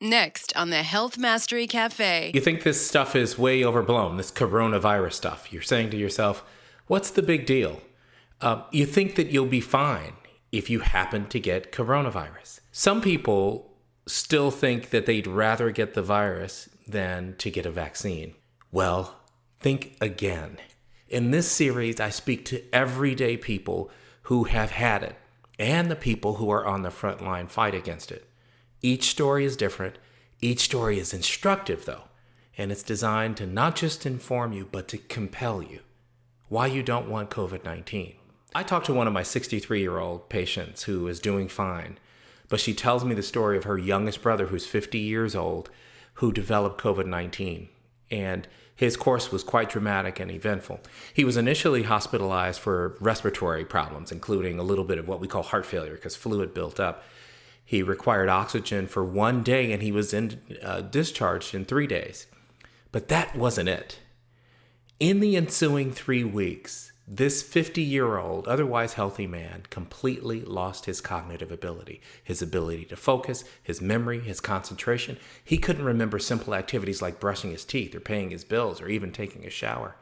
Next on the Health Mastery Café. You think this stuff is way overblown, this coronavirus stuff. You're saying to yourself, what's the big deal? You think that you'll be fine if you happen to get coronavirus. Some people still think that they'd rather get the virus than to get a vaccine. Well, think again. In this series, I speak to everyday people who have had it and the people who are on the front line fight against it. Each story is different. Each story is instructive, though, and it's designed to not just inform you, but to compel you why you don't want COVID-19. I talked to one of my 63-year-old patients who is doing fine, but she tells me the story of her youngest brother, who's 50 years old, who developed COVID-19. And his course was quite dramatic and eventful. He was initially hospitalized for respiratory problems, including a little bit of what we call heart failure because fluid built up. He required oxygen for 1 day and he was discharged in 3 days. But that wasn't it. In the ensuing 3 weeks, this 50-year-old, otherwise healthy man completely lost his cognitive ability, his ability to focus, his memory, his concentration. He couldn't remember simple activities like brushing his teeth or paying his bills or even taking a shower.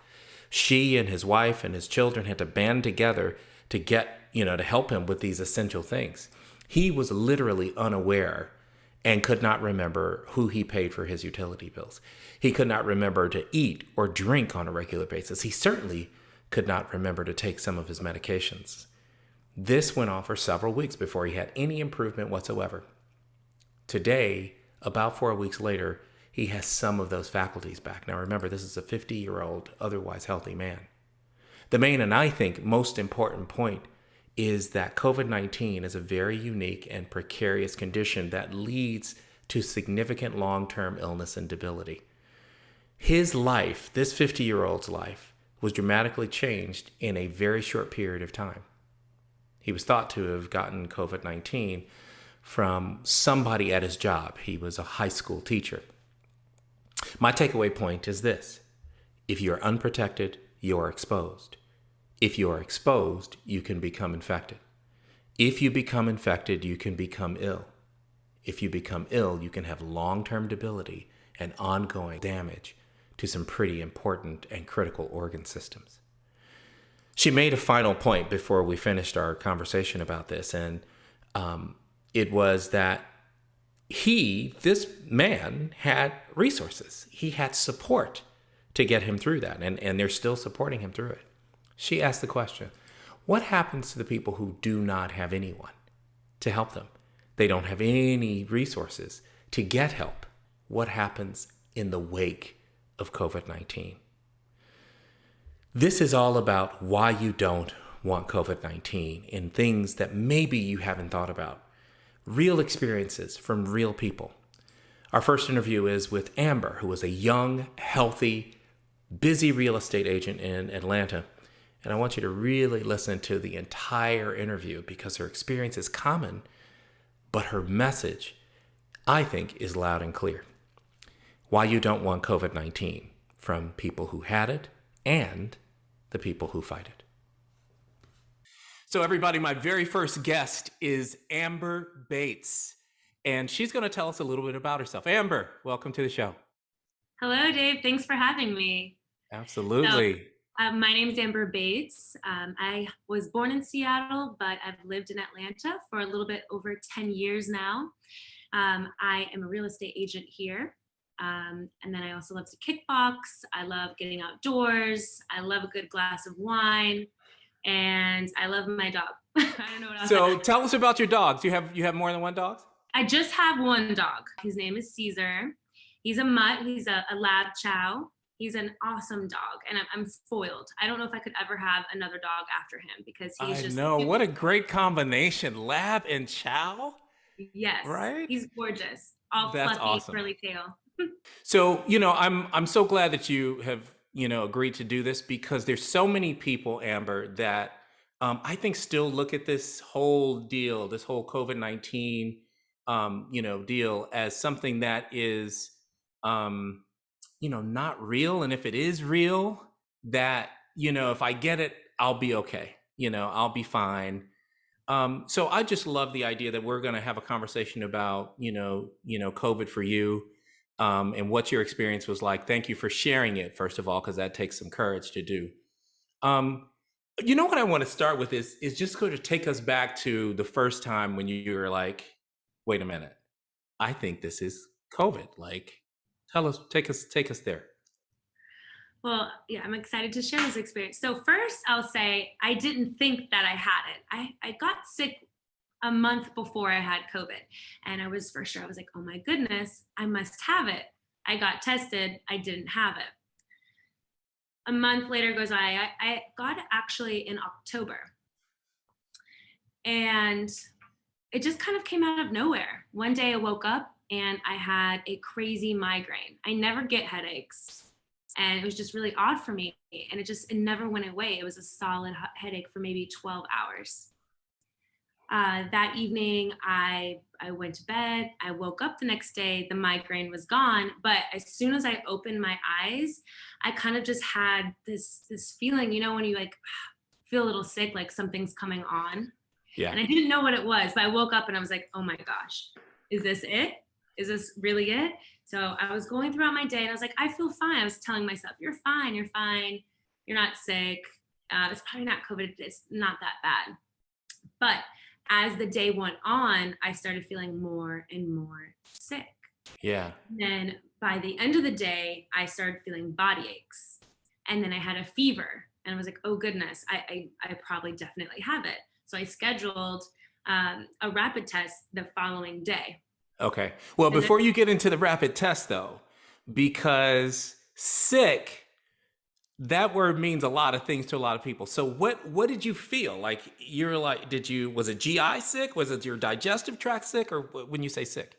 She and his wife and his children had to band together to to help him with these essential things. He was literally unaware and could not remember who he paid for his utility bills. He could not remember to eat or drink on a regular basis. He certainly could not remember to take some of his medications. This went on for several weeks before he had any improvement whatsoever. Today, about 4 weeks later, he has some of those faculties back. Now remember, this is a 50-year-old, otherwise healthy man. The main and I think most important point is that COVID-19 is a very unique and precarious condition that leads to significant long-term illness and debility. His life, this 50-year-old's life, was dramatically changed in a very short period of time. He was thought to have gotten COVID-19 from somebody at his job. He was a high school teacher. My takeaway point is this: if you're unprotected, you're exposed. If you are exposed, you can become infected. If you become infected, you can become ill. If you become ill, you can have long-term debility and ongoing damage to some pretty important and critical organ systems. She made a final point before we finished our conversation about this, and it was that this man, had resources. He had support to get him through that, and they're still supporting him through it. She asked the question, what happens to the people who do not have anyone to help them? They don't have any resources to get help. What happens in the wake of COVID-19? This is all about why you don't want COVID-19 and things that maybe you haven't thought about. Real experiences from real people. Our first interview is with Amber, who is a young, healthy, busy real estate agent in Atlanta. And I want you to really listen to the entire interview because her experience is common, but her message, I think, is loud and clear. Why you don't want COVID-19 from people who had it and the people who fight it. So everybody, my very first guest is Amber Bates, and she's going to tell us a little bit about herself. Amber, welcome to the show. Hello, Dave. Thanks for having me. Absolutely. My name is Amber Bates. I was born in Seattle, but I've lived in Atlanta for a little bit over 10 years now. I am a real estate agent here. And then I also love to kickbox. I love getting outdoors. I love a good glass of wine. And I love my dog. I don't know what else. So tell us about your dogs. You have more than one dog? I just have one dog. His name is Caesar. He's a mutt. He's a lab chow. He's an awesome dog, and I'm spoiled. I don't know if I could ever have another dog after him because he's just... I know. What a great combination. Lab and chow? Yes. Right? He's gorgeous. All That's fluffy, awesome. curly tail. So, I'm so glad that you have, agreed to do this because there's so many people, Amber, that I think still look at this whole deal, this whole COVID-19, deal as something that is, not real. And if it is real, that, if I get it, I'll be okay. I'll be fine. So I just love the idea that we're going to have a conversation about, COVID for you, and what your experience was like. Thank you for sharing it, first of all, because that takes some courage to do. Um, what I want to start with is just going to take us back to the first time when you were like, wait a minute, I think this is COVID. Like, take us there. Well, yeah, I'm excited to share this experience. So first, I'll say I didn't think that I had it. I got sick a month before I had COVID, and I was like, oh my goodness, I must have it. I got tested. I didn't have it. A month later goes by. I got it actually in October, and it just kind of came out of nowhere. One day I woke up and I had a crazy migraine. I never get headaches. And it was just really odd for me. And it never went away. It was a solid headache for maybe 12 hours. That evening, I went to bed. I woke up the next day. The migraine was gone. But as soon as I opened my eyes, I kind of just had this feeling, when you like feel a little sick, like something's coming on. Yeah. And I didn't know what it was. But I woke up and I was like, oh my gosh, is this it? Is this really it? So I was going throughout my day and I was like, I feel fine. I was telling myself, you're fine. You're not sick. It's probably not COVID. It's not that bad. But as the day went on, I started feeling more and more sick. Yeah. And then by the end of the day, I started feeling body aches. And then I had a fever. And I was like, oh goodness, I probably definitely have it. So I scheduled a rapid test the following day. Okay. Well, before you get into the rapid test, though, because sick, that word means a lot of things to a lot of people. So what did you feel? Like, you're like, was it GI sick? Was it your digestive tract sick? Or when you say sick?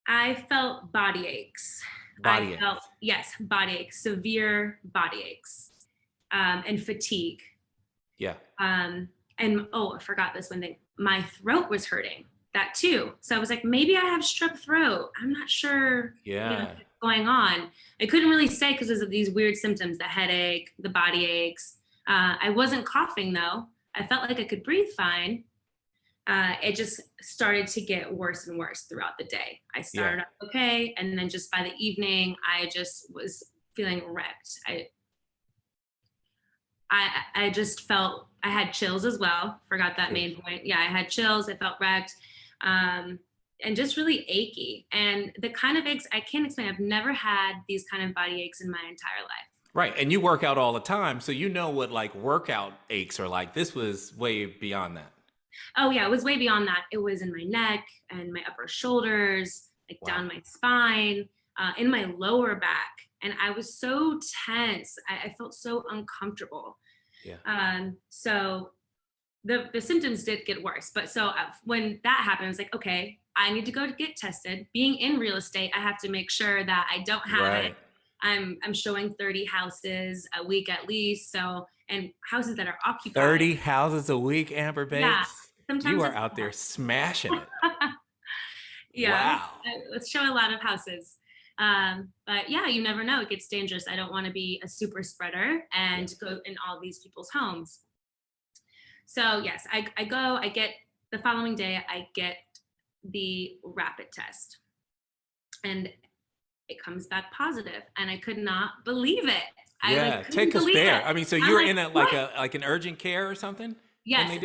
I felt body aches. Body aches, severe body aches, and fatigue. Yeah. And I forgot this one thing. My throat was hurting. That too. So I was like, maybe I have strep throat. I'm not sure what's going on. I couldn't really say because of these weird symptoms, the headache, the body aches. I wasn't coughing though. I felt like I could breathe fine. It just started to get worse and worse throughout the day. I started up okay. And then just by the evening, I just was feeling wrecked. I just felt, I had chills as well. Forgot that main point. Yeah, I had chills. I felt wrecked. And just really achy. And the kind of aches, I can't explain. I've never had these kind of body aches in my entire life. Right. And you work out all the time. So you know what like workout aches are like. This was way beyond that. Oh yeah, it was way beyond that. It was in my neck and my upper shoulders, like down my spine, in my lower back. And I was so tense. I felt so uncomfortable. Yeah. So the symptoms did get worse. But so when that happened, I was like, okay, I need to go to get tested. Being in real estate, I have to make sure that I don't have it. I'm showing 30 houses a week at least. So, and houses that are occupied. 30 houses a week, Amber Bates? Yeah. Sometimes you are out there smashing it. Yeah. Wow. Let's show a lot of houses. But yeah, you never know. It gets dangerous. I don't want to be a super spreader and go in all these people's homes. So yes, I get the following day, I get the rapid test and it comes back positive and I could not believe it. Take us there. I mean, so you're in like an urgent care or something? Yes.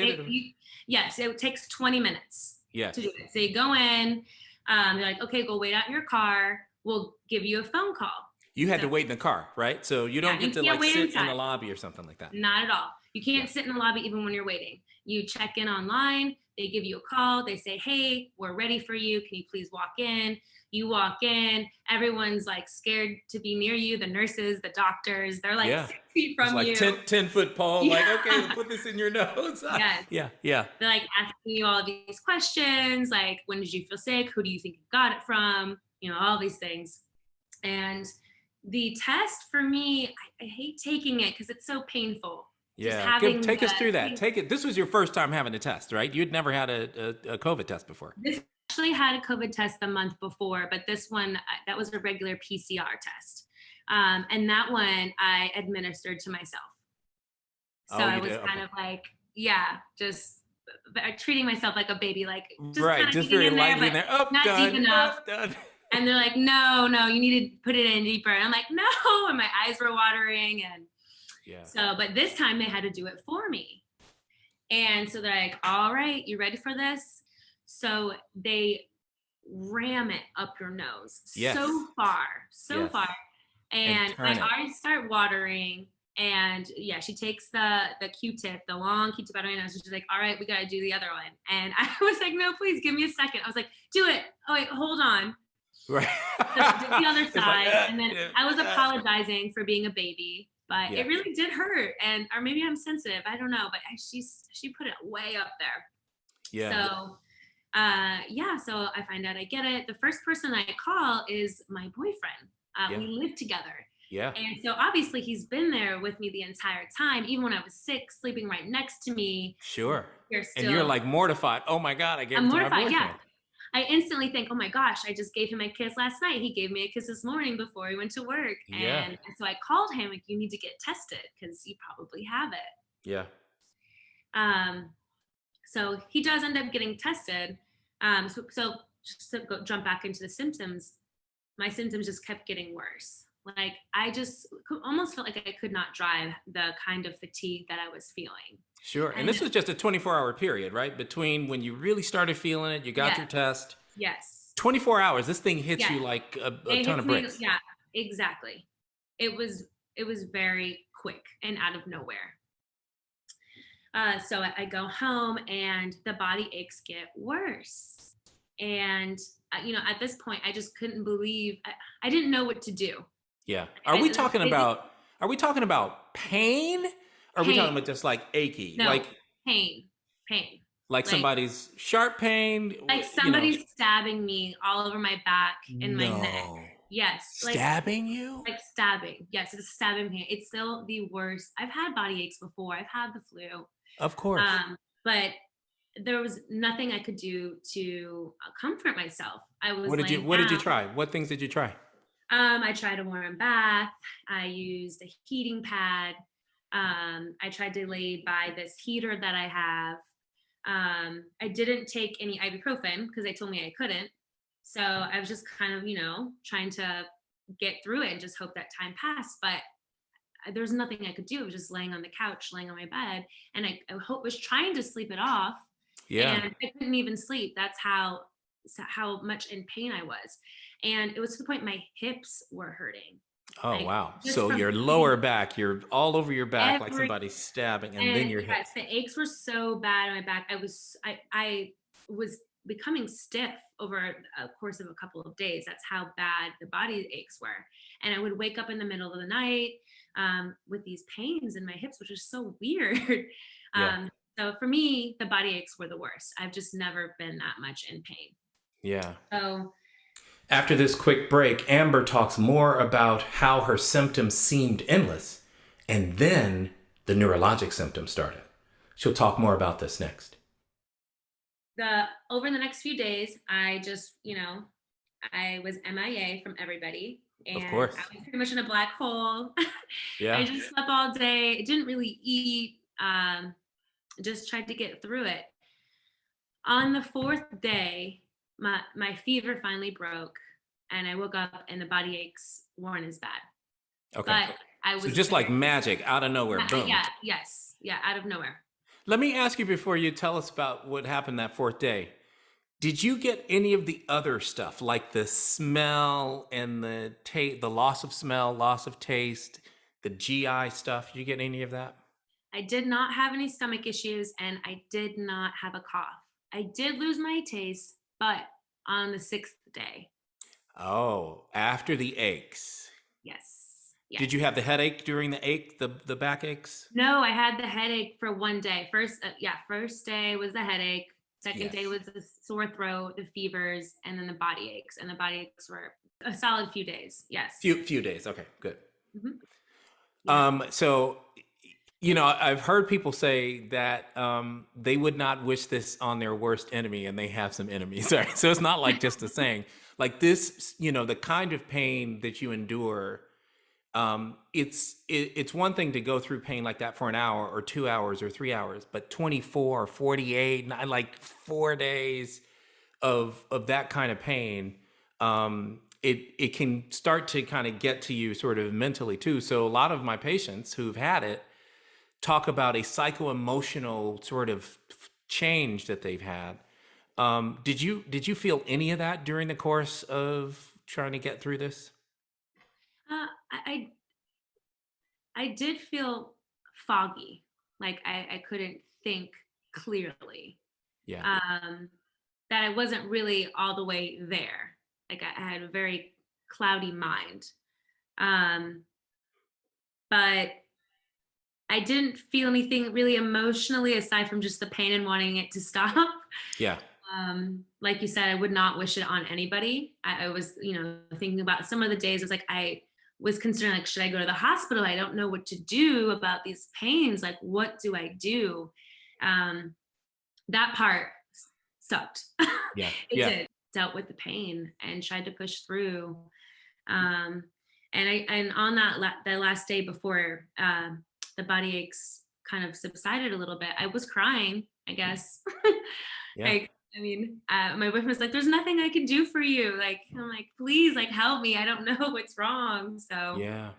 Yes. It takes 20 minutes to do it. So you go in, they're like, okay, go wait out in your car. We'll give you a phone call. You had to wait in the car, right? So you don't get to like sit inside. in the lobby or something like that. Not at all. You can't sit in the lobby even when you're waiting. You check in online. They give you a call. They say, hey, we're ready for you. Can you please walk in? You walk in. Everyone's like scared to be near you. The nurses, the doctors, they're like 6 feet from you. Like 10-foot pole. Like, okay, we'll put this in your nose. Yes. Yeah. They're like asking you all these questions. Like, when did you feel sick? Who do you think you got it from? All these things. And the test for me, I hate taking it because it's so painful. Yeah, take us through that. This was your first time having a test, right? You'd never had a COVID test before. This actually had a COVID test the month before, but this one, that was a regular PCR test. And that one I administered to myself. So I was kind of like just treating myself like a baby, like just Right, kind of just getting very in there, lightly but in there. Up, not deep done, enough. up, done. And they're like, no, you need to put it in deeper. And I'm like, no, and my eyes were watering. And so, but this time they had to do it for me. And so they're like, all right, you ready for this? So they ram it up your nose so far. And my eyes start watering. And she takes the Q-tip, the long Q-tip out of my nose. She's like, all right, we got to do the other one. And I was like, no, please give me a second. I was like, do it. Oh, wait, hold on. Right. So did the other side. And then I was apologizing for being a baby, but it really did hurt. Or maybe I'm sensitive. I don't know. But she put it way up there. Yeah. So, so I find out I get it. The first person I call is my boyfriend. We live together. Yeah. And so obviously he's been there with me the entire time, even when I was sick, sleeping right next to me. Sure. And you're like mortified. Oh my God, I gave it to my boyfriend. Yeah. I instantly think, oh my gosh, I just gave him a kiss last night. He gave me a kiss this morning before he went to work. And so I called him, like, you need to get tested because you probably have it. Yeah. So he does end up getting tested. So just to jump back into the symptoms, my symptoms just kept getting worse. Like I just almost felt like I could not drive, the kind of fatigue that I was feeling. Sure. And this was just a 24-hour period, right? Between when you really started feeling it, you got your test. Yes. 24 hours. This thing hits you like a ton of bricks. Yeah, exactly. It was very quick and out of nowhere. So I go home and the body aches get worse. And, at this point, I just couldn't believe, I didn't know what to do. Yeah. Are we talking about pain? Or are we talking about just like achy? No, like pain. Like somebody's sharp pain? Like somebody's stabbing me all over my back and my neck. Yes. Stabbing you? Like stabbing. Yes, it's stabbing me. It's still the worst. I've had body aches before. I've had the flu. Of course. But there was nothing I could do to comfort myself. What did you try? What things did you try? I tried a warm bath. I used a heating pad. I tried to lay by this heater that I have. I didn't take any ibuprofen because they told me I couldn't. So I was just kind of, trying to get through it and just hope that time passed. But there was nothing I could do. I was just laying on the couch, laying on my bed. And I was trying to sleep it off. Yeah. And I couldn't even sleep. That's how much in pain I was. And it was to the point my hips were hurting. Oh, wow. So your lower back, you're all over your back like somebody's stabbing, and then your hips. The aches were so bad on my back. I was becoming stiff over a course of a couple of days. That's how bad the body aches were. And I would wake up in the middle of the night with these pains in my hips, which is so weird. So for me, the body aches were the worst. I've just never been that much in pain. Yeah. So after this quick break, Amber talks more about how her symptoms seemed endless, and then the neurologic symptoms started. She'll talk more about this next. Over the next few days, I just, I was MIA from everybody. And of course. I was pretty much in a black hole. Yeah. I just slept all day. I didn't really eat. Just tried to get through it. On the fourth day, my fever finally broke, and I woke up and the body aches weren't as bad. Okay. But I was so just like magic, out of nowhere, boom. Yeah, out of nowhere. Let me ask you before you tell us about what happened that fourth day. Did you get any of the other stuff, like the smell and the loss of smell, loss of taste, the GI stuff? Did you get any of that? I did not have any stomach issues, and I did not have a cough. I did lose my taste, but on the sixth day. Oh, after the aches. Yes. Did you have the headache during the back aches? No, I had the headache for one day. First day was the headache. Second day was the sore throat, the fevers, and then the body aches. And the body aches were a solid few days. Yes. Few days. Okay, good. Mm-hmm. Yeah. So, I've heard people say that they would not wish this on their worst enemy, and they have some enemies. Right? So it's not like just a saying. Like this, the kind of pain that you endure, It's one thing to go through pain like that for an hour or 2 hours or 3 hours, but 24 or 48, like 4 days of that kind of pain, it can start to kind of get to you sort of mentally too. So a lot of my patients who've had it talk about a psycho-emotional sort of change that they've had. Did you feel any of that during the course of trying to get through this? Uh, I I did feel foggy, like I couldn't think clearly. Yeah. Um, that I wasn't really all the way there. Like I had a very cloudy mind. Um, but I didn't feel anything really emotionally aside from just the pain and wanting it to stop. Yeah. Like you said, I would not wish it on anybody. I was, thinking about some of the days. I was like, I was concerned, like, should I go to the hospital? I don't know what to do about these pains. Like, what do I do? Um, that part sucked. Yeah. It Yeah. did. Dealt with the pain and tried to push through. Um, and on that last day before the body aches kind of subsided a little bit, I was crying, I guess. Yeah. Like, I mean, my boyfriend was like, "There's nothing I can do for you." Like, I'm like, "Please, like, help me. I don't know what's wrong." So, Yeah.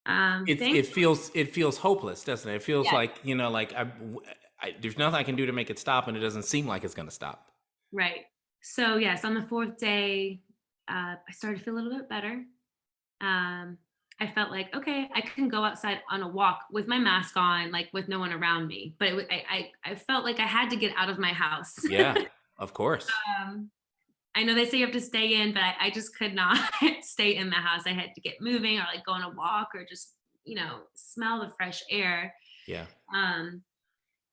thank It feels hopeless, doesn't it? It feels yeah, like, like there's nothing I can do to make it stop, and it doesn't seem like it's going to stop. right. So yes, on the fourth day, I started to feel a little bit better. um, I felt like, okay, I can go outside on a walk with my mask on, like with no one around me. But I felt like I had to get out of my house. Yeah, of course. um, I know they say you have to stay in, but I just could not stay in the house. I had to get moving or like go on a walk or just, smell the fresh air. Yeah. Um,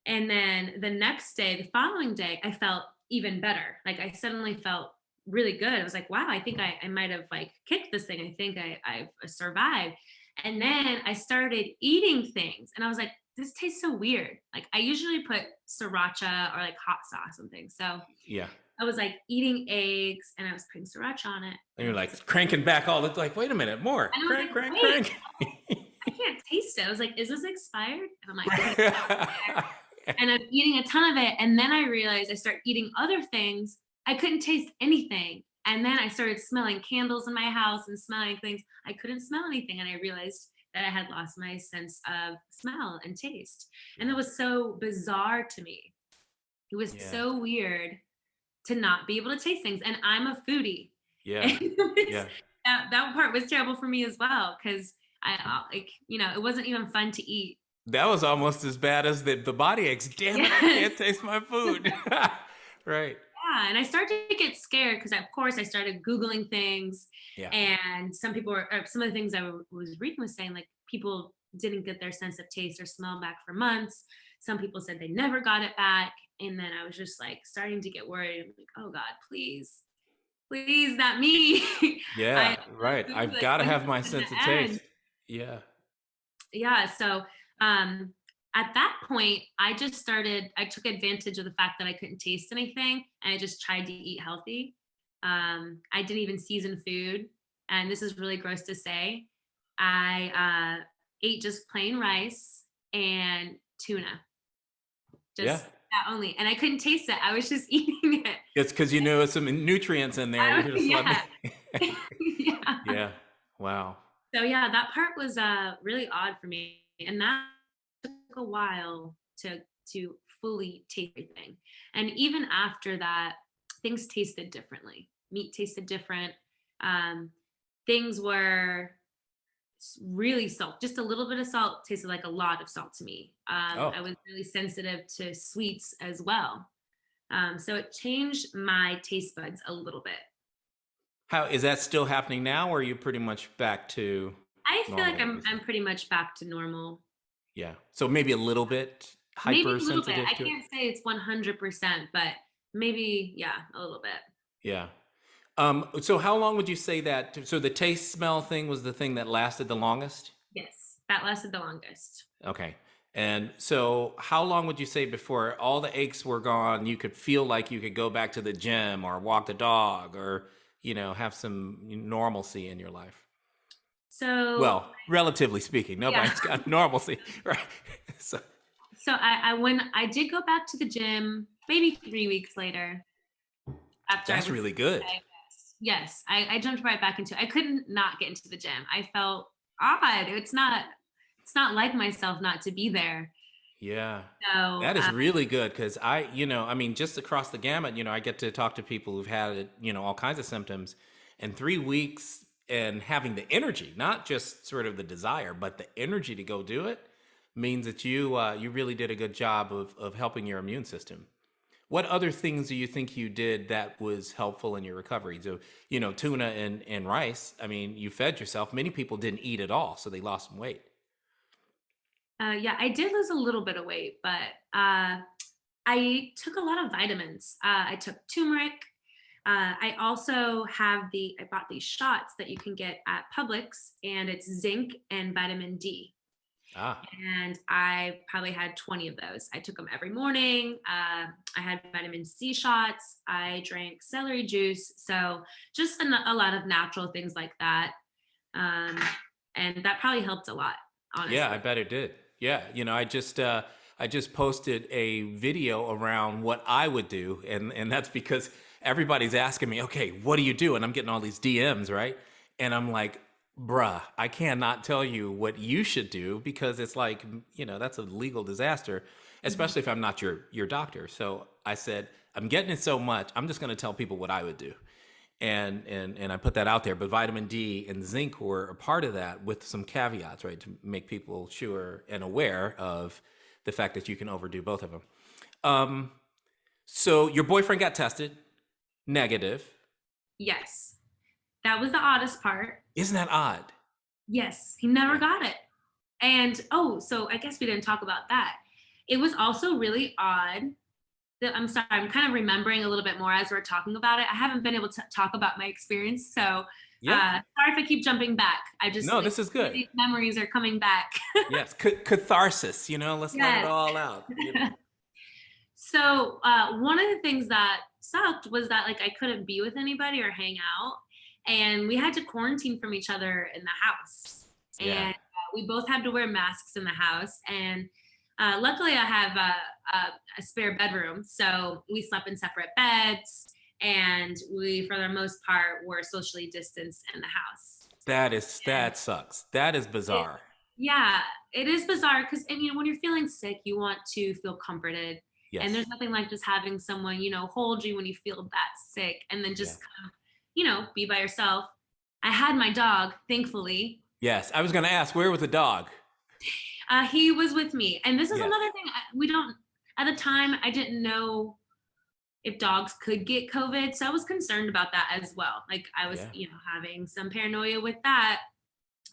and then the next day, the following day, I felt even better. Like I suddenly felt really good. I was like, wow, I think I might have like kicked this thing. I think I've survived. And then I started eating things and I was like, this tastes so weird. Like I usually put sriracha or like hot sauce and things. So Yeah. I was like eating eggs and I was putting sriracha on it. And And you're I was like cranking back all the like, wait a minute, more. and I was Crank, like, crank, wait, crank. I can't taste it. I was like, is this expired? And I'm like, okay. And I'm eating a ton of it. And then I realized I start eating other things. I couldn't taste anything. And then I started smelling candles in my house and smelling things. I couldn't smell anything. And I realized that I had lost my sense of smell and taste. And that was so bizarre to me. It was Yeah. so weird to not be able to taste things. And I'm a foodie. Yeah. And it was, Yeah. that part was terrible for me as well. Cause it wasn't even fun to eat. That was almost as bad as the body aches. Damn it, I Yes. can't taste my food. Right. Yeah, and I started to get scared because, of course, I started Googling things, Yeah. and some people or some of the things was reading was saying like people didn't get their sense of taste or smell back for months. Some people said they never got it back, and then I was just like starting to get worried. I'm like, oh God, please, please, not me. I Yeah. Right. I've like got to when's have this my gonna sense of end? taste. Yeah. Yeah, so at that point I took advantage of the fact that I couldn't taste anything and I just tried to eat healthy. I didn't even season food, and this is really gross to say. I ate just plain rice and tuna, Yeah. just that only, and I couldn't taste it. I was just eating it. It's because you know some nutrients in there. You're just letting Yeah. Yeah. Yeah. Wow. So yeah, that part was really odd for me, and that took a while to fully taste everything. And even after that, things tasted differently. Meat tasted different. Um, things were really salt. Just a little bit of salt tasted like a lot of salt to me. I Oh, was really sensitive to sweets as well. So it changed my taste buds a little bit. how is that still happening now, or are you pretty much back to I feel like normal, would you say? I'm pretty much back to normal. Yeah. So maybe a little bit Maybe a little bit. hypersensitive I to it. can't say it's 100%, but maybe, yeah, a little bit. Yeah. So how long would you say that? So the taste smell thing was the thing that lasted the longest? Yes, that lasted the longest. Okay. And so how long would you say before all the aches were gone, you could feel like you could go back to the gym or walk the dog or, have some normalcy in your life? So Well, relatively speaking, yeah. nobody's got normalcy, right? So So I when I did go back to the gym, maybe 3 weeks later, after I that's was really good. diagnosed. Yes, I jumped right back into it. I couldn't not get into the gym. I felt odd. It's not like myself not to be there. Yeah. So That is really good because I mean, just across the gamut, I get to talk to people who've had, all kinds of symptoms, and 3 weeks and having the energy, not just sort of the desire, but the energy to go do it means that you really did a good job of helping your immune system. What other things do you think you did that was helpful in your recovery? So, tuna and rice. I mean, you fed yourself. Many people didn't eat at all, so they lost some weight. yeah, I did lose a little bit of weight, but I took a lot of vitamins. I took turmeric. I also I bought these shots that you can get at Publix, and it's zinc and vitamin D. Ah, And I probably had 20 of those. I took them every morning. I had vitamin C shots. I drank celery juice. So just a lot of natural things like that. Um, and that probably helped a lot, yeah, honestly. I bet it did. Yeah, I just posted a video around what I would do, and that's because everybody's asking me, okay, what do you do? And I'm getting all these DMs, right? And I'm like, bruh, I cannot tell you what you should do because it's like, that's a legal disaster, Mhm. especially if I'm not your doctor. So I said, I'm getting it so much, I'm just going to tell people what I would do. And I put that out there. But vitamin D and zinc were a part of that, with some caveats, right, to make people sure and aware of the fact that you can overdo both of them. Um, so your boyfriend got tested negative. Yes. That was the oddest part. Isn't that odd? Yes, he never Yeah. got it. And oh, so I guess we didn't talk about that. It was also really odd that I'm sorry, I'm kind of remembering a little bit more as we're talking about it. I haven't been able to talk about my experience. So Yeah. sorry if I keep jumping back. I just No, like this is good. these memories are coming back. Yes. Catharsis. Let's let it Yes. all out. So one of the things that sucked was that like I couldn't be with anybody or hang out, and we had to quarantine from each other in the house, Yeah. and we both had to wear masks in the house. And luckily, I have a spare bedroom, so we slept in separate beds, and we, for the most part, were socially distanced in the house. And That sucks. That is it, bizarre. yeah, it is bizarre because, and when you're feeling sick, you want to feel comforted. And Yes. there's nothing like just having someone, hold you when you feel that sick, and then Yeah. just kind of, be by yourself. I had my dog, thankfully. Yes. I was going to ask, where was the dog? He was with me. And this is Yes. another thing we don't, at the time, I didn't know if dogs could get COVID. So I was concerned about that as well. Like I was, Yeah. having some paranoia with that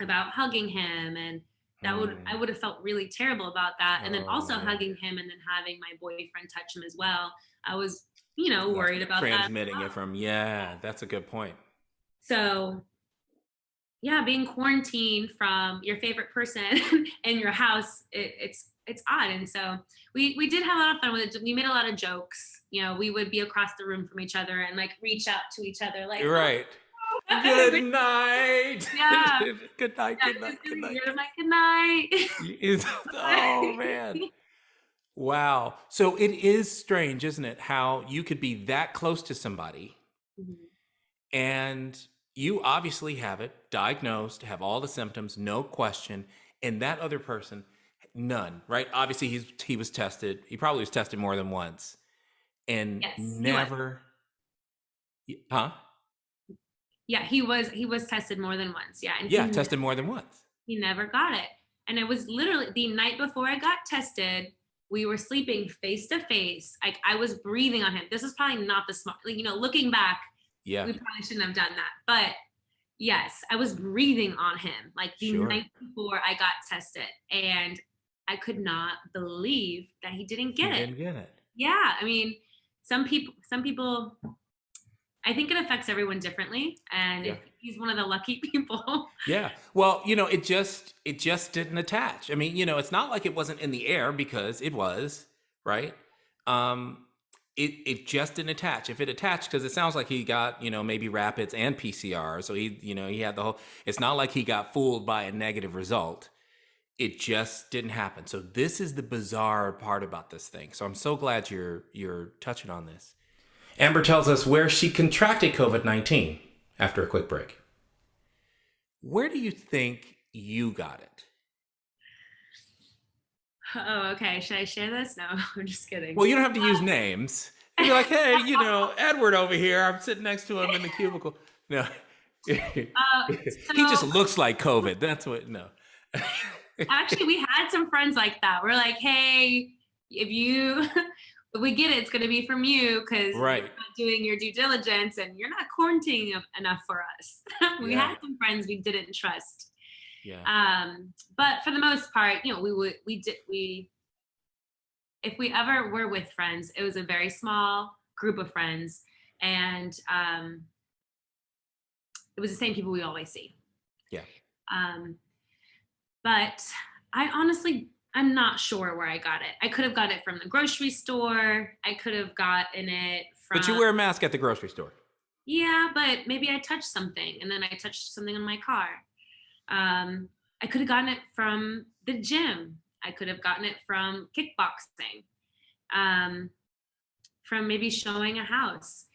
about hugging him, and I Hmm. would have felt really terrible about that. And then Oh, also yeah. hugging him and then having my boyfriend touch him as well. I was, Yes. worried about that. Transmitting it from, yeah, that's a good point. So yeah, being quarantined from your favorite person in your house, it's odd. And so we did have a lot of fun with it. We made a lot of jokes. We would be across the room from each other and like reach out to each other like, You're oh, right. Good night. yeah, Good night. yeah, Good it was night. Good really night. weird. I'm like, good night. Oh, man. Wow. So it is strange, isn't it? How you could be that close to somebody Mhm. and you obviously have it diagnosed, have all the symptoms, no question, and that other person, none, right? Obviously, he was tested. He probably was tested more than once and Yes, he was. never, huh? Yeah, he was tested more than once. Yeah, and Yeah, tested more than once. he never got it. And it was literally the night before I got tested. We were sleeping face to face. Like I was breathing on him. This is probably not the smart. Like, looking back, Yeah, we probably shouldn't have done that. But yes, I was breathing on him like the sure. night before I got tested, and I could not believe that he didn't He get it. didn't get it. Yeah, I mean, some people, I think it affects everyone differently, and Yeah. if he's one of the lucky people. Yeah. Well, it just didn't attach. I mean, it's not like it wasn't in the air because it was, right? Um, it just didn't attach. If it attached, because it sounds like he got, maybe rapids and PCR. So he had the whole, it's not like he got fooled by a negative result. It just didn't happen. So this is the bizarre part about this thing. So I'm so glad you're touching on this. Amber tells us where she contracted COVID-19 after a quick break. Where do you think you got it? Oh, okay. Should I share this? No, I'm just kidding. Well, you don't have to use names. You'd be like, hey, Edward over here. I'm sitting next to him in the cubicle. No. He just looks like COVID. That's what, no. Actually, we had some friends like that. We're like, hey, if we get it, it's going to be from you because you're not doing your due diligence and you're not quarantining enough for us. We had some friends we didn't trust. Yeah. But for the most part, if we ever were with friends, it was a very small group of friends, and it was the same people we always see. Yeah. But I'm not sure where I got it. I could have got it from the grocery store. I could have gotten it from... But you wear a mask at the grocery store. Yeah, but maybe I touched something, and then I touched something in my car. I could have gotten it from the gym. I could have gotten it from kickboxing, from maybe showing a house.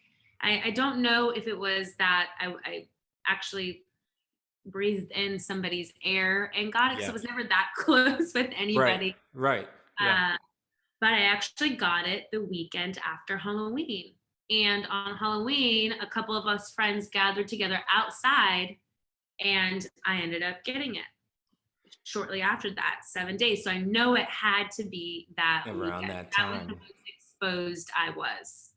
I don't know if it was that I actually breathed in somebody's air and got it, because I was never that close with anybody. Right. Yeah. But I actually got it the weekend after Halloween. And on Halloween, a couple of us friends gathered together outside, and I ended up getting it shortly after that, 7 days. So I know it had to be that around weekend. That time. That was the most exposed I was.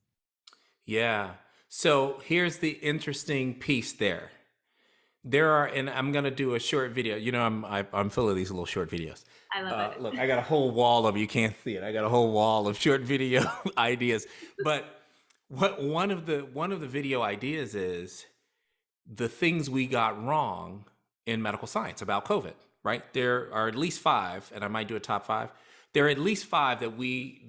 Yeah. So here's the interesting piece there. There are, and I'm going to do a short video. I'm full of these little short videos. I love it. Look, I got a whole wall of, you can't see it. I got a whole wall of short video ideas. But one of the video ideas is the things we got wrong in medical science about COVID, right? There are at least 5, and I might do a top 5. There are at least 5 that we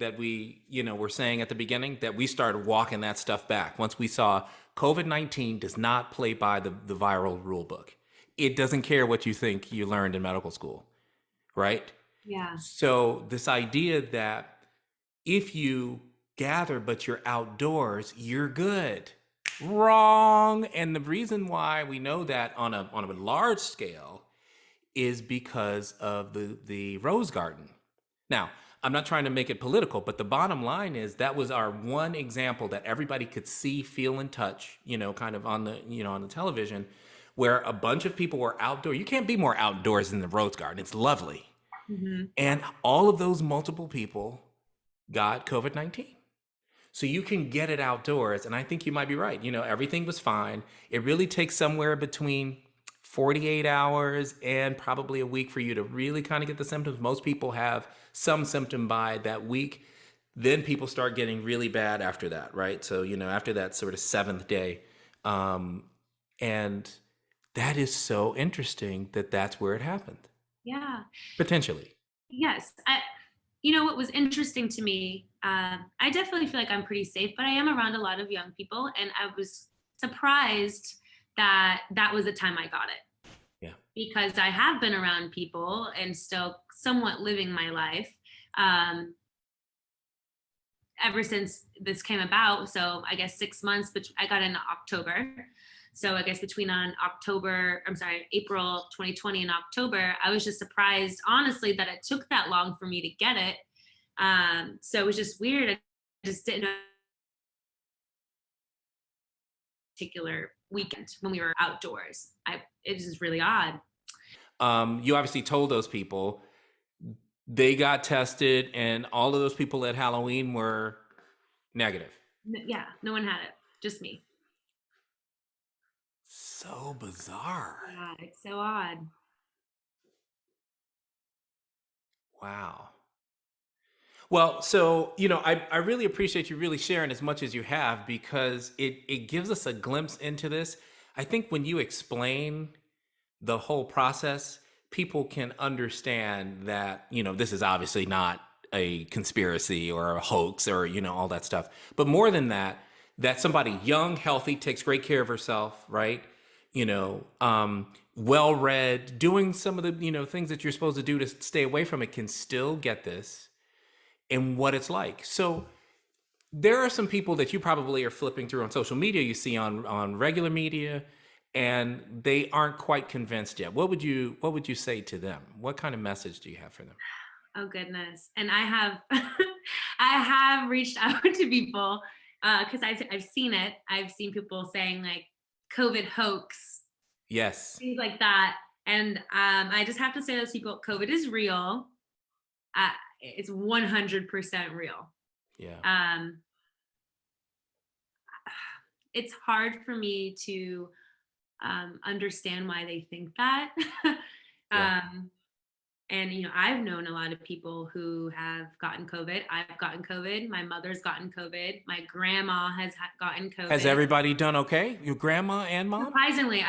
were saying at the beginning that we started walking that stuff back once we saw COVID-19 does not play by the viral rule book. It doesn't care what you think you learned in medical school, right? Yeah. So this idea that if you gather but you're outdoors, you're good. Wrong. And the reason why we know that on a large scale is because of the Rose Garden. Now, I'm not trying to make it political, but the bottom line is that was our one example that everybody could see, feel, and touch, kind of on the television, where a bunch of people were outdoor. You can't be more outdoors than the Rose Garden. It's lovely. Mm-hmm. And all of those multiple people got COVID-19. So you can get it outdoors. And I think you might be right. Everything was fine. It really takes somewhere between 48 hours and probably a week for you to really kind of get the symptoms. Most people have some symptom by that week. Then people start getting really bad after that, right? So, after that sort of 7th day. And that is so interesting that that's where it happened. Yeah. Potentially. Yes. What was interesting to me, I definitely feel like I'm pretty safe, but I am around a lot of young people, and I was surprised that was the time I got it. Yeah. Because I have been around people and still somewhat living my life ever since this came about. So I guess 6 months, but I got in October. So I guess between April 2020 and October, I was just surprised, honestly, that it took that long for me to get it. So it was just weird. I just didn't know particular weekend when we were outdoors. It was just really odd. You obviously told those people, they got tested, and all of those people at Halloween were negative. Yeah, no one had it, just me. So bizarre. Yeah, it's so odd. Wow. Well, so, I really appreciate you really sharing as much as you have, because it gives us a glimpse into this. I think when you explain the whole process, people can understand that, this is obviously not a conspiracy or a hoax or, all that stuff. But more than that, that somebody young, healthy, takes great care of herself, right? Well read, doing some of the, things that you're supposed to do to stay away from it, can still get this, and what it's like. So there are some people that you probably are flipping through on social media, you see on regular media, and they aren't quite convinced yet. What would you say to them? What kind of message do you have for them? Oh goodness. And I have I have reached out to people because I've seen it. I've seen people saying like COVID hoax, Yes. things like that. And I just have to say to those people, COVID is real. It's 100% real. Yeah. Um, it's hard for me to understand why they think that. Yeah. um, And, I've known a lot of people who have gotten COVID. I've gotten COVID. My mother's gotten COVID. My grandma has gotten Has COVID. everybody done okay? Your grandma and mom? Surprisingly,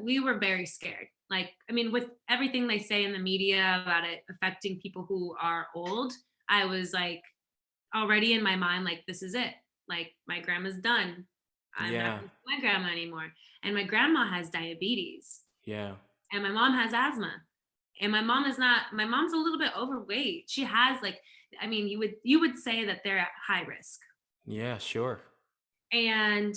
we were very scared. Like, I mean, with everything they say in the media about it affecting people who are old, I was like already in my mind, like, this is it. Like, my grandma's done. I'm not Yeah. going to see my grandma anymore. And my grandma has diabetes, Yeah. and my mom has asthma. And my mom's a little bit overweight. She has like, I mean, you would say that they're at high risk. Yeah, sure. And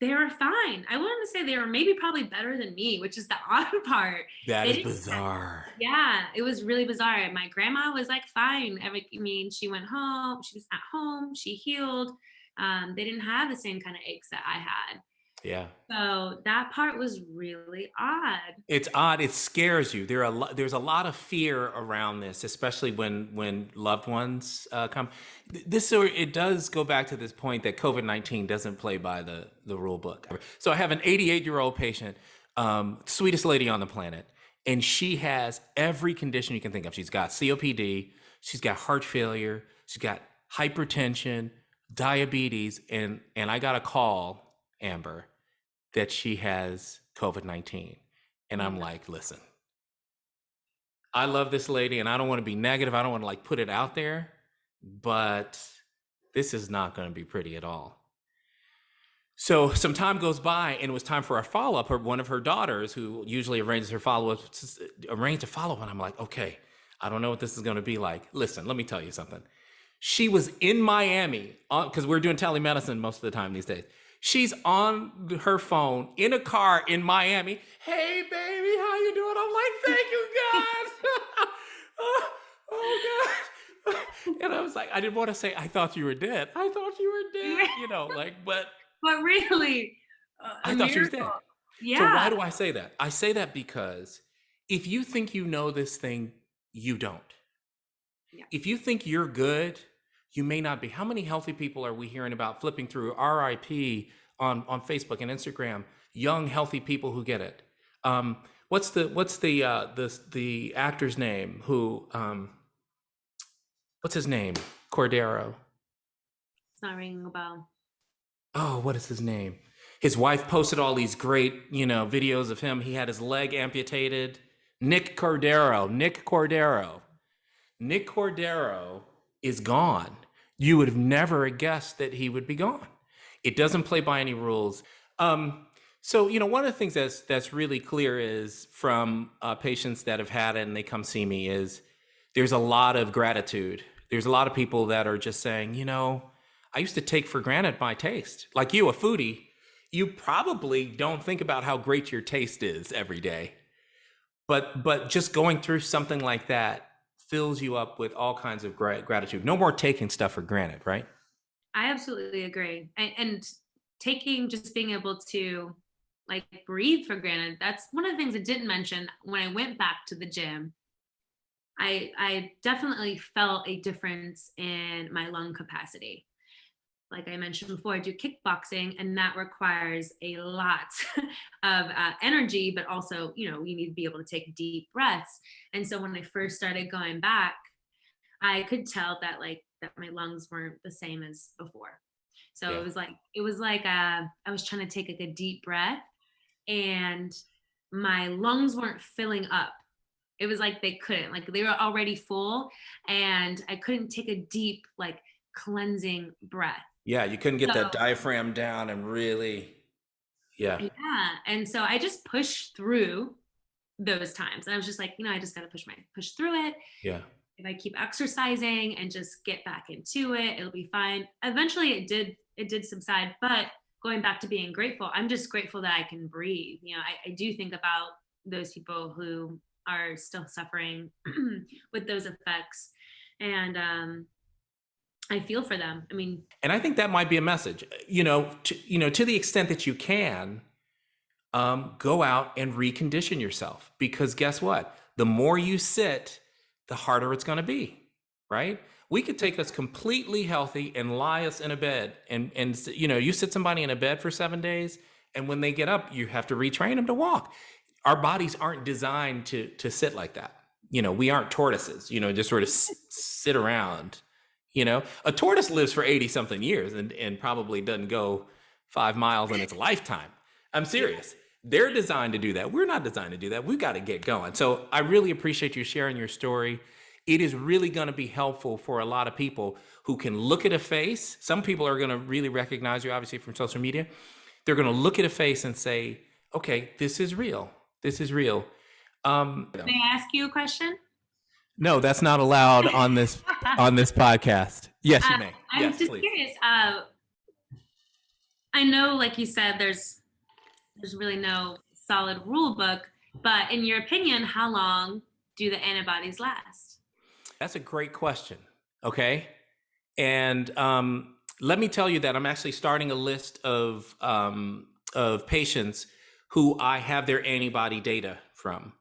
they were fine. I wanted to say they were maybe probably better than me, which is the odd part. That They is didn't bizarre. Yeah, it was really bizarre. My grandma was like fine. I mean, she went home, she was at home, she healed. They didn't have the same kind of aches that I had. Yeah. So that part was really odd. It's odd. It scares you. There's a lot of fear around this, especially when loved ones come. It does go back to this point that COVID-19 doesn't play by the rule book. So I have an 88-year-old patient, sweetest lady on the planet, and she has every condition you can think of. She's got COPD, she's got heart failure, she's got hypertension, diabetes, and I got a call, Amber, that she has COVID-19. And Oh I'm my like, listen, I love this lady and I don't want to be negative. I don't want to like put it out there, but this is not going to be pretty at all. So some time goes by and it was time for a follow-up. One of her daughters, who usually arranges her follow-up, arranged a follow-up. And I'm like, okay, I don't know what this is going to be like. Listen, let me tell you something. She was in Miami because we're doing telemedicine most of the time these days. She's on her phone in a car in Miami. Hey, baby, how you doing? I'm like, thank you, God. oh, God. And I was like, I didn't want to say, I thought you were dead. I thought you were dead, but But really, a I thought she was dead. miracle. So why Yeah. do I say that? I say that because if you think you know this thing, you don't. Yeah. If you think you're good, you may not be. How many healthy people are we hearing about flipping through RIP on Facebook and Instagram? Young, healthy people who get it. What's the actor's name? What's his name? Cordero. It's not ringing a bell. Oh, what is his name? His wife posted all these great, videos of him. He had his leg amputated. Nick Cordero. Nick Cordero is gone. You would have never guessed that he would be gone. It doesn't play by any rules. So, one of the things that's really clear is from patients that have had it and they come see me is there's a lot of gratitude. There's a lot of people that are just saying, I used to take for granted my taste. Like you, a foodie, you probably don't think about how great your taste is every day. But just going through something like that fills you up with all kinds of gratitude. No more taking stuff for granted, right? I absolutely agree. And just being able to like breathe for granted. That's one of the things I didn't mention when I went back to the gym. I definitely felt a difference in my lung capacity. Like I mentioned before, I do kickboxing, and that requires a lot of energy, but also, you need to be able to take deep breaths. And so when I first started going back, I could tell that that my lungs weren't the same as before. So Yeah. it was like I was trying to take a deep breath, and my lungs weren't filling up. It was like they couldn't, like they were already full, and I couldn't take a deep, like cleansing breath. Yeah, you couldn't get So, that diaphragm down and really, yeah, yeah. And so I just pushed through those times. And I was just like, I just got to push through it. yeah. If I keep exercising and just get back into it, it'll be fine. Eventually it did subside, but going back to being grateful, I'm just grateful that I can breathe. I do think about those people who are still suffering with those effects. And I feel for them. I mean, And I think that might be a message, to the extent that you can, go out and recondition yourself, because guess what? The more you sit, the harder it's going to be, right? We could take us completely healthy and lie us in a bed, and you sit somebody in a bed for 7 days, and when they get up, you have to retrain them to walk. Our bodies aren't designed to sit like that. We aren't tortoises, just sort of sit around. A tortoise lives for 80 something years and probably doesn't go 5 miles in its lifetime. I'm serious. They're designed to do that. We're not designed to do that. We've got to get going. So I really appreciate you sharing your story. It is really going to be helpful for a lot of people who can look at a face. Some people are going to really recognize you, obviously, from social media. They're going to look at a face and say, okay, this is real. This is real. may I ask you a question? No, that's not allowed on this podcast. Yes, you may. I'm Yes, just please. curious. I know, like you said, there's really no solid rule book, but in your opinion, how long do the antibodies last? That's a great question. Okay. And let me tell you that I'm actually starting a list of patients who I have their antibody data from.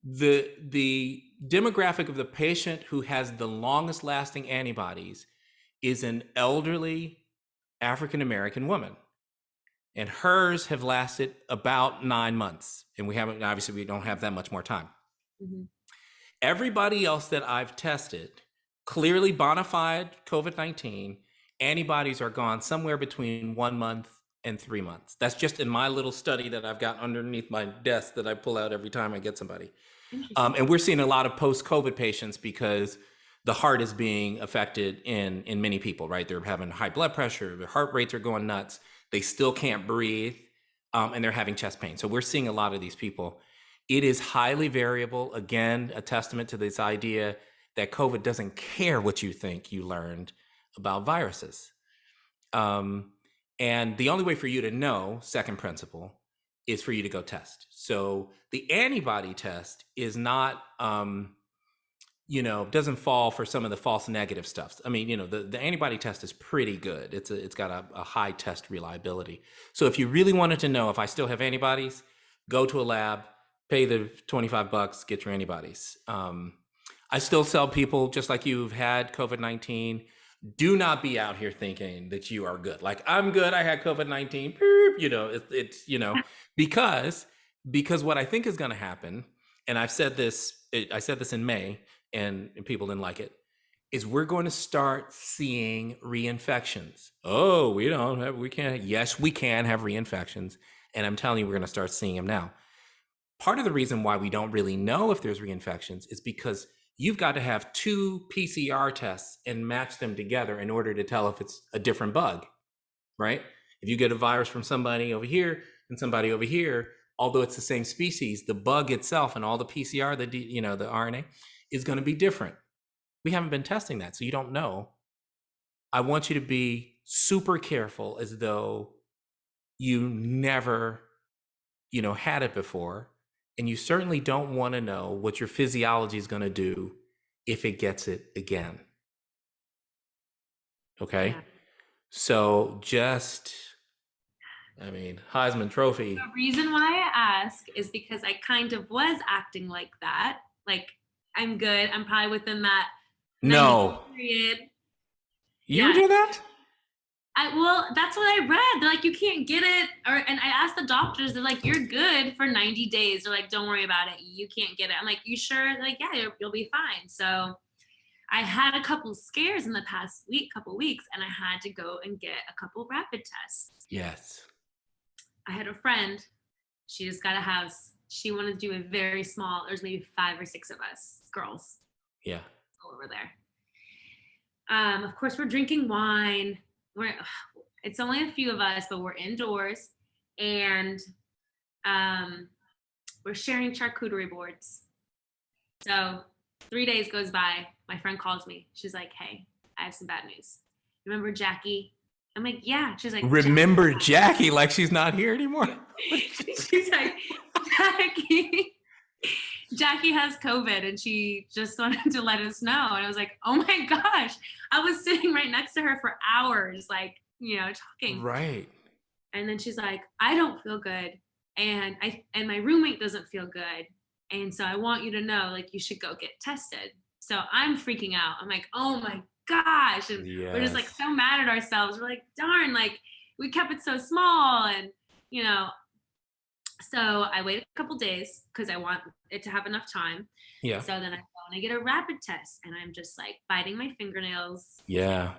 The demographic of the patient who has the longest lasting antibodies is an elderly African American woman. And hers have lasted about 9 months. And we don't have that much more time. Mm-hmm. Everybody else that I've tested, clearly bona fide COVID-19, antibodies are gone somewhere between 1 month and 3 months. That's just in my little study that I've got underneath my desk that I pull out every time I get somebody. And we're seeing a lot of post-COVID patients because the heart is being affected in many people, right? They're having high blood pressure, their heart rates are going nuts, they still can't breathe, and they're having chest pain. So we're seeing a lot of these people. It is highly variable. Again, a testament to this idea that COVID doesn't care what you think you learned about viruses. And the only way for you to know, second principle, is for you to go test. So the antibody test is not, doesn't fall for some of the false negative stuff. I mean, the antibody test is pretty good. It's got a high test reliability. So if you really wanted to know if I still have antibodies, go to a lab, pay the $25, get your antibodies. I still tell people, just like you've had COVID-19, do not be out here thinking that you are good. Like, I'm good, I had COVID-19, because what I think is going to happen, and I said this in May, and people didn't like it, is we're going to start seeing reinfections. Oh, we can't. Yes, we can have reinfections. And I'm telling you, we're going to start seeing them now. Part of the reason why we don't really know if there's reinfections is because you've got to have 2 PCR tests and match them together in order to tell if it's a different bug, right? If you get a virus from somebody over here and somebody over here, although it's the same species, the bug itself and all the PCR, the RNA is going to be different. We haven't been testing that, so you don't know. I want you to be super careful, as though you never, had it before. And you certainly don't want to know what your physiology is going to do if it gets it again. Okay? Yeah. So Heisman Trophy. The reason why I ask is because I kind of was acting like that. Like, I'm good. I'm probably within that period. You do that? Well, that's what I read. They're like, you can't get it. And I asked the doctors, they're like, you're good for 90 days. They're like, don't worry about it. You can't get it. I'm like, you sure? They're like, yeah, you'll be fine. So I had a couple scares in the past couple weeks, and I had to go and get a couple rapid tests. Yes. I had a friend. She just got a house. she wanted to do a very small, there's maybe 5 or 6 of us girls Yeah. all over there. Of course, we're drinking wine. It's only a few of us, but we're indoors, and we're sharing charcuterie boards. So 3 days goes by. My friend calls me. She's like, "Hey, I have some bad news. Remember Jackie?" I'm like, "Yeah." She's like, Remember Jackie like she's not here anymore? She's like, Jackie has COVID and she just wanted to let us know. And I was like, oh my gosh. I was sitting right next to her for hours, like, talking. Right. And then she's like, I don't feel good. And my roommate doesn't feel good. And so I want you to know, like, you should go get tested. So I'm freaking out. I'm like, oh my gosh. And we're just like so mad at ourselves. We're like, darn, like we kept it so small. And, so I wait a couple days because I want it to have enough time. Yeah. So then I go and I get a rapid test and I'm just like biting my fingernails. Yeah. Like,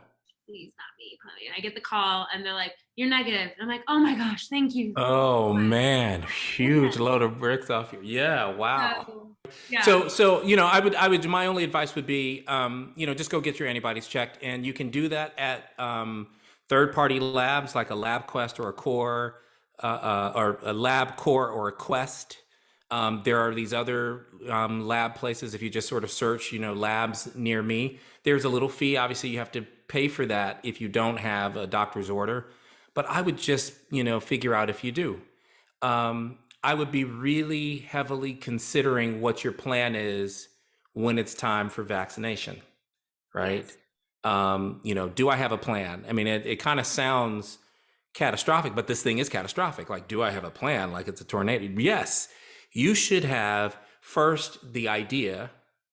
please, not me. And I get the call and they're like, you're negative. And I'm like, oh my gosh, thank you. Oh man, huge load of bricks off you. Yeah, wow. Yeah. So I would my only advice would be just go get your antibodies checked, and you can do that at third-party labs like a LabQuest or a Core or a LabCore or a Quest. There are these other lab places. If you just sort of search, labs near me, there's a little fee. Obviously, you have to pay for that if you don't have a doctor's order. But I would just, figure out if you do. I would be really heavily considering what your plan is when it's time for vaccination, right? Yes. Do I have a plan? I mean, it kind of sounds catastrophic, but this thing is catastrophic. Like, do I have a plan? Like it's a tornado? Yes. You should have first the idea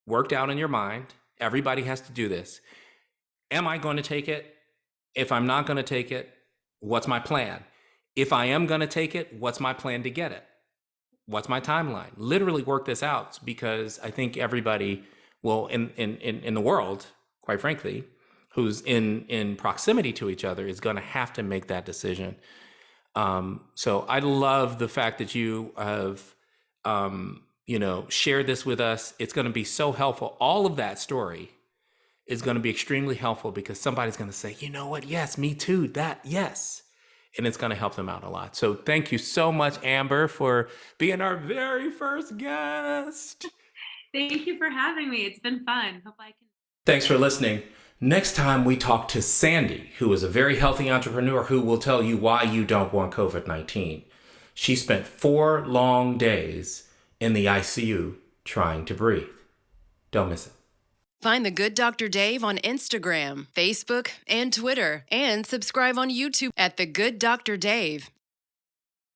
worked out in your mind. Everybody has to do this. Am I going to take it? If I'm not going to take it, what's my plan? If I am going to take it, what's my plan to get it? What's my timeline? Literally work this out, because I think everybody will in the world, quite frankly, who's in proximity to each other is going to have to make that decision. So I love the fact that you have shared this with us. It's going to be so helpful. All of that story is going to be extremely helpful because somebody's going to say, you know what? Yes, me too. That, yes. And it's going to help them out a lot. So thank you so much, Amber, for being our very first guest. Thank you for having me. It's been fun. Hope I can. Thanks for listening. Next time we talk to Sandy, who is a very healthy entrepreneur who will tell you why you don't want COVID-19. She spent 4 long days in the ICU trying to breathe. Don't miss it. Find The Good Dr. Dave on Instagram, Facebook, and Twitter, and subscribe on YouTube at The Good Dr. Dave.